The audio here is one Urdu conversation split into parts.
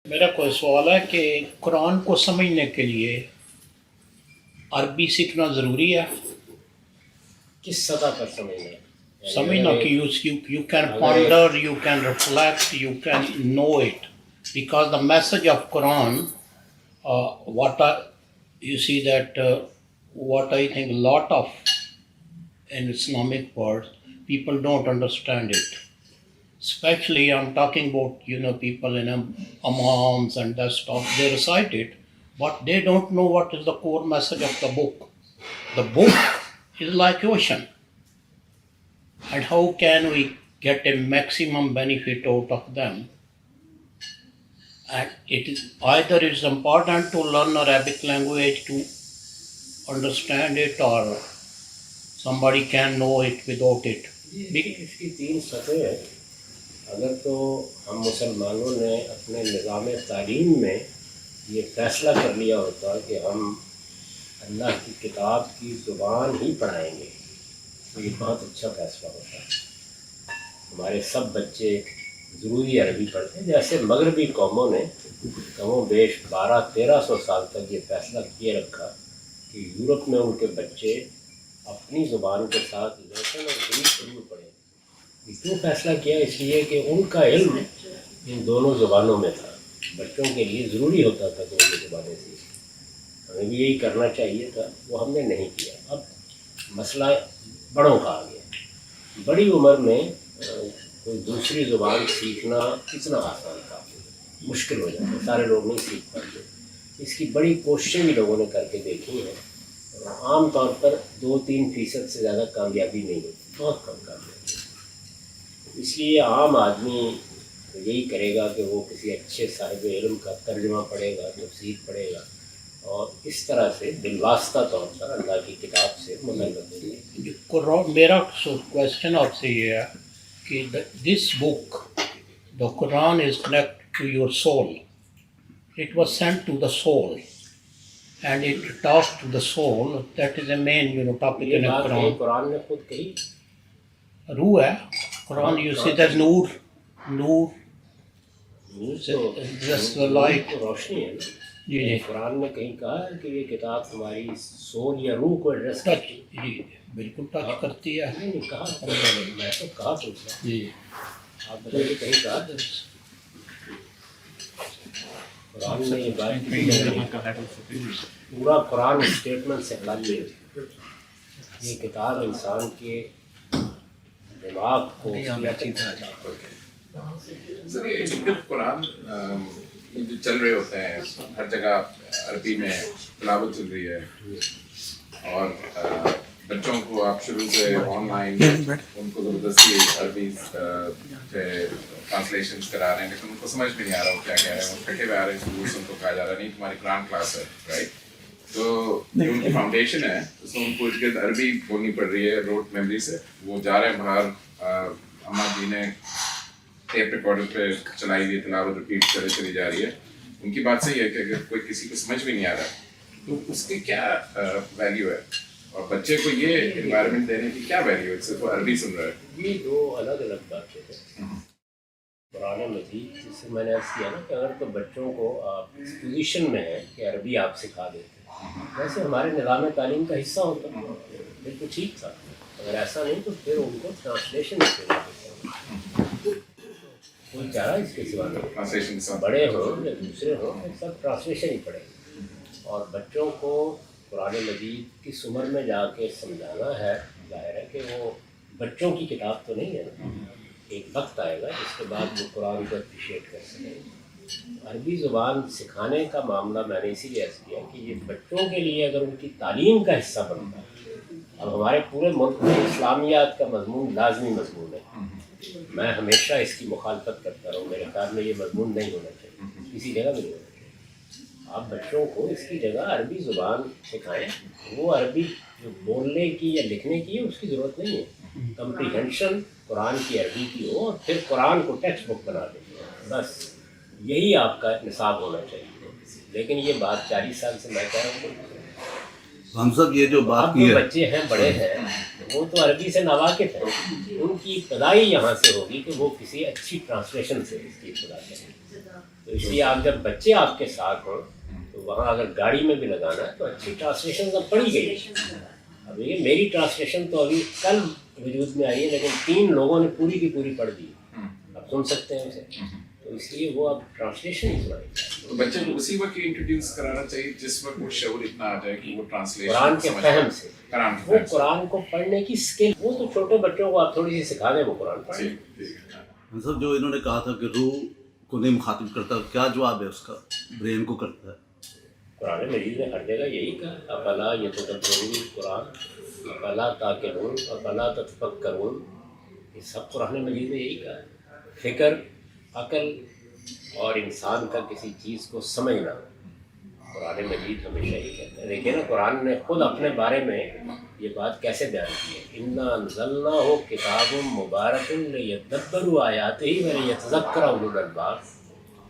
میرا کوئی سوال ہے کہ قرآن کو سمجھنے کے لیے عربی سیکھنا ضروری ہے؟ کس سطح پر سمجھنا ہے؟ سمجھنا کہ you can ponder, you can reflect, you can know it. Because the message of Quran, you see that what I think a lot of in Islamic words, people don't understand it. Especially I'm talking about, people in imams and that stuff, they recite it, but they don't know what is the core message of the book. The book is like ocean. And how can we get a maximum benefit out of them? And it's important to learn Arabic language to understand it, or somebody can know it without it. اس کی تین سطح ہے. اگر تو ہم مسلمانوں نے اپنے نظام تعلیم میں یہ فیصلہ کر لیا ہوتا کہ ہم اللہ کی کتاب کی زبان ہی پڑھائیں گے تو یہ بہت اچھا فیصلہ ہوتا ہے. ہمارے سب بچے ضروری عربی پڑھتے ہیں. جیسے مغربی قوموں نے کم و بیش 1200-1300 سال تک یہ فیصلہ کیے رکھا کہ یورپ میں ان کے بچے اپنی زبان کے ساتھ لیٹن اور گریک ضرور پڑھیں. کیوں فیصلہ کیا؟ اس لیے کہ ان کا علم ان دونوں زبانوں میں تھا. بچوں کے لیے ضروری ہوتا تھا کہ ان زبانیں سیکھیں. ہمیں بھی یہی کرنا چاہیے تھا، وہ ہم نے نہیں کیا. اب مسئلہ بڑوں کا آ گیا. بڑی عمر میں کوئی دوسری زبان سیکھنا کتنا آسان تھا، مشکل ہو جاتا ہے، سارے لوگ نہیں سیکھ پاتے. اس کی بڑی کوششیں بھی لوگوں نے کر کے دیکھی ہیں. عام طور پر 2-3% سے زیادہ کامیابی نہیں ہوتی، بہت کم کامیابی. اس لیے عام آدمی یہی کرے گا کہ وہ کسی اچھے صاحب علم کا ترجمہ پڑھے گا، تفسیر پڑھے گا، اور اس طرح سے بالواسطہ طور پر اللہ کی کتاب سے منعقد ہوگی. میرا کوشچن آپ سے یہ ہے کہ this book the Quran is connect to your soul. It was sent to the soul, and it talks to the soul. That is the main, topic in the Quran. قرآن نے خود کہی روح ہے قرآن. You see there's Noor just the light. روشنی ہے. جی قرآن نے کہیں کہا ہے کہ یہ کتاب تمہاری سول یا روح کو ایڈریس کرتی ہے. جی بالکل ٹچ کرتی ہے. نہیں کہا میں تو کہا پوچھا. جی آپ بتائیے کہیں کہا قرآن نے یہ بات پورا قرآن اسٹیٹمنٹ سے خالی ہے. یہ کتاب انسان کے دماغ کو قرآن جو چل رہے ہوتے ہیں ہر جگہ عربی میں تلاوت چل رہی ہے، اور بچوں کو آپ شروع سے آن لائن ان کو زبردستی عربی ٹرانسلیشنس کرا رہے ہیں، لیکن ان کو سمجھ میں نہیں آ رہا وہ کیا کہہ رہے ہیں. وہ کھٹے ہوئے آ رہے ہیں اسکول سے، ان کو کہا جا رہا نہیں تمہاری قرآن کلاس ہے، رائٹ. تو جو ان کی فاؤنڈیشن ہے اس میں ان کو ارد گرد عربی بولنی پڑ رہی ہے روٹ میموری سے. وہ جا رہے ہیں باہر، اماں جی نے ٹیپ ریکارڈر پہ چلائی ہوئی تلاوت رپیٹ چلی جا رہی ہے. ان کی بات صحیح ہے کہ اگر کوئی کسی کو سمجھ بھی نہیں آ رہا تو اس کی کیا ویلیو ہے، اور بچے کو یہ انوائرمنٹ دینے کی کیا ویلیو ہے صرف وہ عربی سن رہا ہے. یہ دو الگ الگ باتیں ہیں. قرآن مجید جس سے میں نے عرض کیا نا کہ اگر تو بچوں کو آپ اس پوزیشن میں ہیں کہ عربی آپ سکھا دیتے ہیں، ویسے ہمارے نظام تعلیم کا حصہ ہوتا ہے، بالکل ٹھیک تھا. اگر ایسا نہیں تو پھر ان کو ٹرانسلیشن کوئی چارہ اس کے سوا نہیں. بڑے ہوں یا دوسرے ہوں سب ٹرانسلیشن ہی پڑھیں گے. اور بچوں کو قرآن مجید کس عمر میں جا کے سمجھانا ہے، ظاہر ہے کہ وہ بچوں کی کتاب تو نہیں ہے نا. ایک وقت آئے گا جس کے بعد وہ قرآن کو اپریشیٹ کر سکیں گے. عربی زبان سکھانے کا معاملہ میں نے اسی لیے عرض کیا کہ یہ بچوں کے لیے اگر ان کی تعلیم کا حصہ بنتا ہے. اب ہمارے پورے ملک میں اسلامیات کا مضمون لازمی مضمون ہے. میں ہمیشہ اس کی مخالفت کرتا رہا ہوں. میرے خیال میں یہ مضمون نہیں ہونا چاہیے، کسی جگہ بھی نہیں ہونا چاہیے. آپ بچوں کو اس کی جگہ عربی زبان سکھائیں. وہ عربی جو بولنے کی یا لکھنے کی ہے اس کی ضرورت نہیں ہے. کمپریہنشن قرآن کی عربی کی ہو اور پھر قرآن کو ٹیکسٹ بک بنا دیں، بس یہی آپ کا نصاب ہونا چاہیے. لیکن یہ بات 40 سال سے میں کہہ رہا ہوں. ہم سب یہ جو بات اب کی جو ہے بچے ہیں بڑے ہیں وہ تو عربی سے ناواقف ہیں، ان کی ابتدائی یہاں سے ہوگی کہ وہ کسی اچھی ٹرانسلیشن سے اس کی ابتدا کریں. تو اس لیے آپ جب بچے آپ کے ساتھ ہوں تو وہاں اگر گاڑی میں بھی لگانا ہے تو اچھی ٹرانسلیشن کا پڑھی گئی. اب یہ میری ٹرانسلیشن تو ابھی کل وجود میں آئی ہے، لیکن 3 لوگوں نے پوری کی پوری پڑھ دی. اب سن سکتے ہیں اسے، تو اس لیے وہ اب ٹرانسلیشن ہی سنائیں گے. تو بچے کو اسی وقت انٹروڈیوس کرانا چاہیے جس وقت وہ شعور اتنا آ جائے کہ وہ ٹرانسلیشن قرآن کے فہم سے، قرآن کے وہ فہم سے. قرآن کو پڑھنے کی اسکل، وہ تو چھوٹے بچوں کو آپ تھوڑی سی سکھا دیں وہ قرآن پڑھیں. ٹھیک ٹھیک ہے. ہم سب جو انہوں نے کہا تھا کہ روح کو نہیں مخاطب کرتا، کیا جواب ہے اس کا؟ برین کو کرتا ہے. قرآن مجید نے ہر جگہ یہی کہا، افلا یتدبرون القرآن افلا تعقلون افلا تتفکرون. یہ سب قرآن مجید نے یہی کہا ہے. فکر، عقل اور انسان کا کسی چیز کو سمجھنا، قرآن مجید ہمیشہ یہی کہتا ہے. دیکھیے نا قرآن نے خود اپنے بارے میں یہ بات کیسے بیان کی ہے، انا انزلناہ کتاب مبارک لیدبروا آیاتہ ولیتذکر اولو الالباب.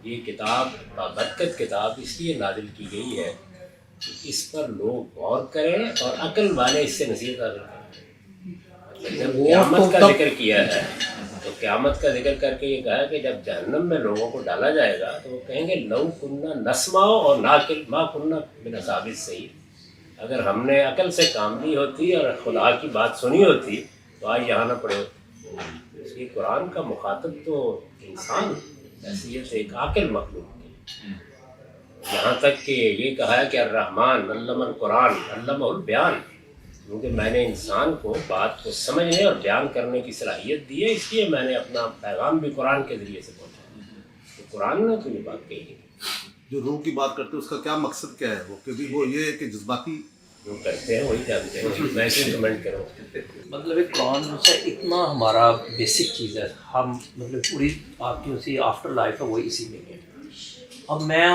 یہ کتاب بابرکت کتاب اس لیے نازل کی گئی ہے کہ اس پر لوگ غور کریں اور عقل والے اس سے نصیحت حاصل کریں. جب قیامت کا ذکر کیا ہے تو قیامت کا ذکر کر کے یہ کہا کہ جب جہنم میں لوگوں کو ڈالا جائے گا تو وہ کہیں گے لو کننا نسمع اور ناقل ما کننا من اصحاب السعیر. اگر ہم نے عقل سے کام لی ہوتی اور خدا کی بات سنی ہوتی تو آج یہاں نہ پڑے ہوتے. اس لیے قرآن کا مخاطب تو انسان حیثیت ایک عاقل مخلوق کی. یہاں تک کہ یہ کہا ہے کہ الرحمن علم القرآن علمہ البیان، کیونکہ میں نے انسان کو بات کو سمجھنے اور بیان کرنے کی صلاحیت دی ہے، اس لیے میں نے اپنا پیغام بھی قرآن کے ذریعے سے پہنچایا. تو قرآن نے تو یہ بات کہی ہے. جو روح کی بات کرتے ہیں اس کا کیا مقصد کیا ہے؟ وہ کہ وہ یہ ہے کہ جذباتی جو کرتے ہیں وہی جانتے ہیں، میں کیوں کمنٹ کروں. مطلب ایک قرآن سے اتنا ہمارا بیسک چیز ہے، ہم مطلب پوری آپ کی اسی آفٹر لائف ہے وہی اسی میں ہے. اب میں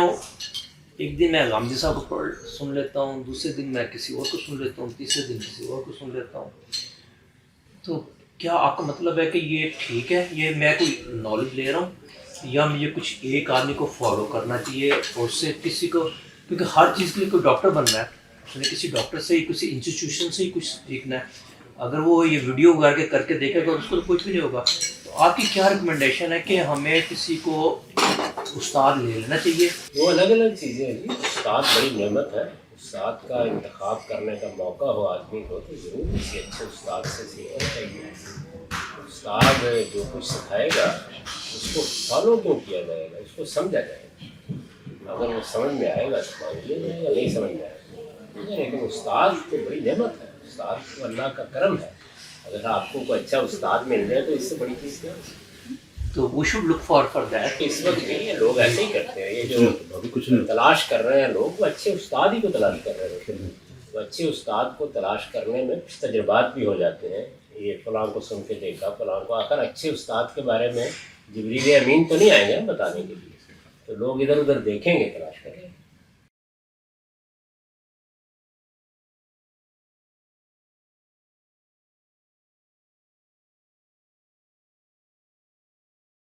ایک دن میں غامدی صاحب کو سن لیتا ہوں، دوسرے دن میں کسی اور کو سن لیتا ہوں، تیسرے دن کسی اور کو سن لیتا ہوں. تو کیا آپ کا مطلب ہے کہ یہ ٹھیک ہے، یہ میں کوئی نالج لے رہا ہوں، یا مجھے کچھ ایک آدمی کو فالو کرنا چاہیے اور اس سے کسی کو، کیونکہ ہر چیز کے لیے کوئی ڈاکٹر بننا ہے، اس نے کسی ڈاکٹر سے ہی کسی انسٹیٹیوشن سے ہی کچھ سیکھنا ہے. اگر وہ یہ ویڈیو کر کے دیکھے گا اس کو تو کچھ بھی نہیں ہوگا. تو آپ کی کیا ریکمنڈیشن ہے کہ ہمیں کسی کو استاد لے لینا چاہیے؟ وہ الگ الگ چیزیں ہیں جی. استاد بڑی نعمت ہے. استاد کا انتخاب کرنے کا موقع ہو آدمی کو تو ضرور کسی اچھے استاد سے سیکھنا چاہیے. استاد جو کچھ سکھائے گا اس کو فالو کیوں کیا جائے گا، اس کو سمجھا جائے گا. اگر وہ سمجھ میں آئے گا تو مان لیا جائے گا، نہیں سمجھ میں آئے گا. لیکن استاد تو بڑی نعمت ہے، استاد تو اللہ کا کرم ہے. اگر آپ کو کوئی اچھا استاد مل جائے تو اس سے بڑی چیز کیا ہے. تو we should look for that. اس وقت نہیں ہے، لوگ ایسے ہی کرتے ہیں. یہ جو تلاش کر رہے ہیں لوگ، وہ اچھے استاد ہی کو تلاش کر رہے ہیں. وہ اچھے استاد کو تلاش کرنے میں کچھ تجربات بھی ہو جاتے ہیں. یہ فلاں کو سن کے دیکھا، فلاں کو. آخر اچھے استاد کے بارے میں جبریل امین تو نہیں آئیں گے بتانے کے لیے، تو لوگ ادھر ادھر دیکھیں گے، تلاش کریں گے.